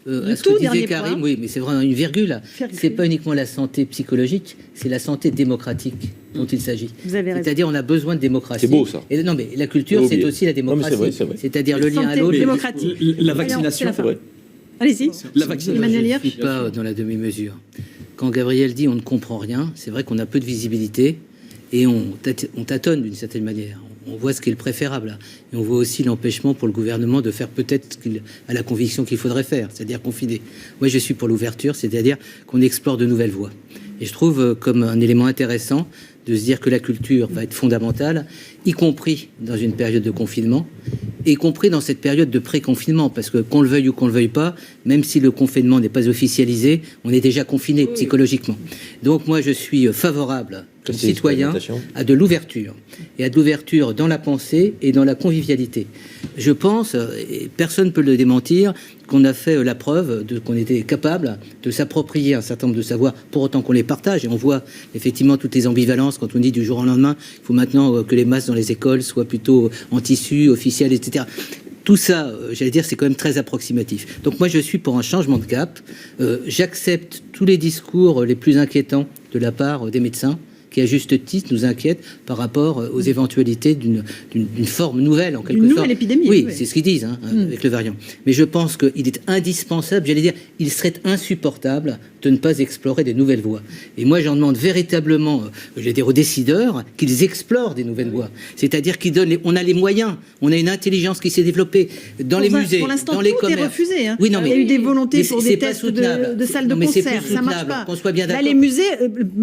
à ce que disait Karim, oui, mais c'est vraiment une virgule. C'est pas uniquement la santé psychologique, c'est la santé démocratique dont il s'agit. C'est-à-dire, on a besoin de démocratie. C'est beau, ça. Et, non, mais la culture, c'est aussi la démocratie. C'est-à-dire le lien à l'autre. La vaccination, c'est vrai. Allez-y. La vaccination. Je ne suis pas dans la demi-mesure. Quand Gabriel dit on ne comprend rien, c'est vrai qu'on a peu de visibilité et on tâtonne d'une certaine manière. On voit ce qui est le préférable. Et on voit aussi l'empêchement pour le gouvernement de faire peut-être ce qu'il a la conviction qu'il faudrait faire, c'est-à-dire confiner. Moi, je suis pour l'ouverture, c'est-à-dire qu'on explore de nouvelles voies. Et je trouve comme un élément intéressant de se dire que la culture va être fondamentale, y compris dans une période de confinement, y compris dans cette période de pré-confinement, parce que qu'on le veuille ou qu'on le veuille pas, même si le confinement n'est pas officialisé, on est déjà confiné psychologiquement. Donc moi, je suis favorable comme citoyen à de l'ouverture, et à de l'ouverture dans la pensée et dans la convivialité. Je pense, et personne ne peut le démentir, qu'on a fait la preuve qu'on était capable de s'approprier un certain nombre de savoirs, pour autant qu'on les partage, et on voit effectivement toutes les ambivalences quand on dit du jour au lendemain, il faut maintenant que les masques dans les écoles soient plutôt en tissu, officiel, etc. Tout ça, j'allais dire, c'est quand même très approximatif. Donc moi, je suis pour un changement de cap. J'accepte tous les discours les plus inquiétants de la part des médecins, qui à juste titre nous inquiète par rapport aux éventualités d'une forme nouvelle, en quelque sorte. Une nouvelle épidémie. Oui, c'est ce qu'ils disent avec le variant. Mais je pense qu'il est indispensable, j'allais dire, il serait insupportable de ne pas explorer des nouvelles voies. Et moi, j'en demande véritablement, j'allais dire, aux décideurs, qu'ils explorent des nouvelles voies. C'est-à-dire qu'ils donnent, on a les moyens, on a une intelligence qui s'est développée dans les musées, dans les commerces. Pour l'instant, tout est refusé. Oui, non, mais il y a eu des volontés pour des tests de salles de concert. Ça marche pas. Qu'on soit bien d'accord. Là, les musées,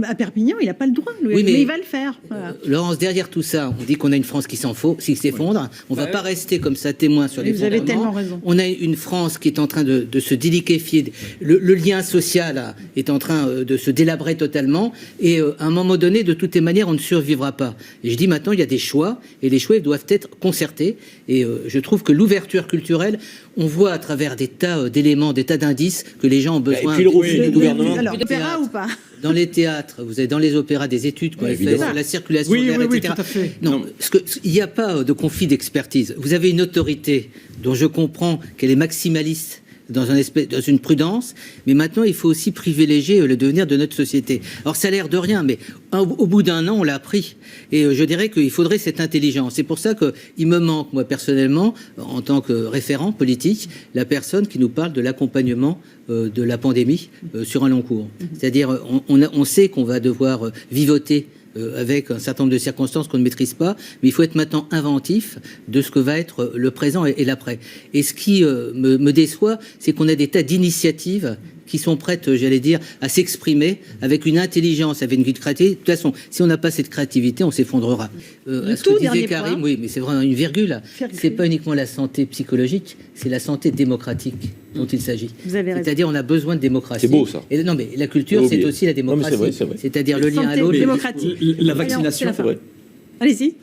à Perpignan, il n'a pas le droit. Oui, mais il va le faire. Voilà. Laurence, derrière tout ça, on dit qu'on a une France qui s'effondre. On ne va pas rester comme ça témoin sur les Vous avez tellement raison. On a une France qui est en train de se déliquéfier. Le lien social est en train de se délabrer totalement. Et à un moment donné, de toutes les manières, on ne survivra pas. Et je dis maintenant, il y a des choix. Et les choix doivent être concertés. Et je trouve que l'ouverture culturelle, on voit à travers des tas d'éléments, des tas d'indices que les gens ont besoin. Et puis le refus du gouvernement. Alors, l'opéra ou pas? Dans les théâtres, vous avez dans les opéras des études qu'on a fait sur la circulation d'air, etc. Tout à fait. Non, il n'y a pas de conflit d'expertise. Vous avez une autorité dont je comprends qu'elle est maximaliste dans une prudence, mais maintenant il faut aussi privilégier le devenir de notre société. Alors ça a l'air de rien, mais au bout d'un an on l'a appris, et je dirais qu'il faudrait cette intelligence. C'est pour ça qu'il me manque, moi personnellement, en tant que référent politique, la personne qui nous parle de l'accompagnement de la pandémie sur un long cours. C'est-à-dire on sait qu'on va devoir vivoter avec un certain nombre de circonstances qu'on ne maîtrise pas, mais il faut être maintenant inventif de ce que va être le présent et l'après. Et ce qui me déçoit, c'est qu'on a des tas d'initiatives qui sont prêtes, j'allais dire, à s'exprimer avec une intelligence, avec une créativité. De toute façon, si on n'a pas cette créativité, on s'effondrera. À ce que disait Karim, oui, mais c'est vraiment une virgule. C'est pas uniquement la santé psychologique, c'est la santé démocratique dont il s'agit. C'est-à-dire, on a besoin de démocratie. C'est beau, ça. Et, non, mais la culture, c'est aussi la démocratie. C'est-à-dire le lien à l'autre. Démocratique. La vaccination, c'est vrai. Allez-y.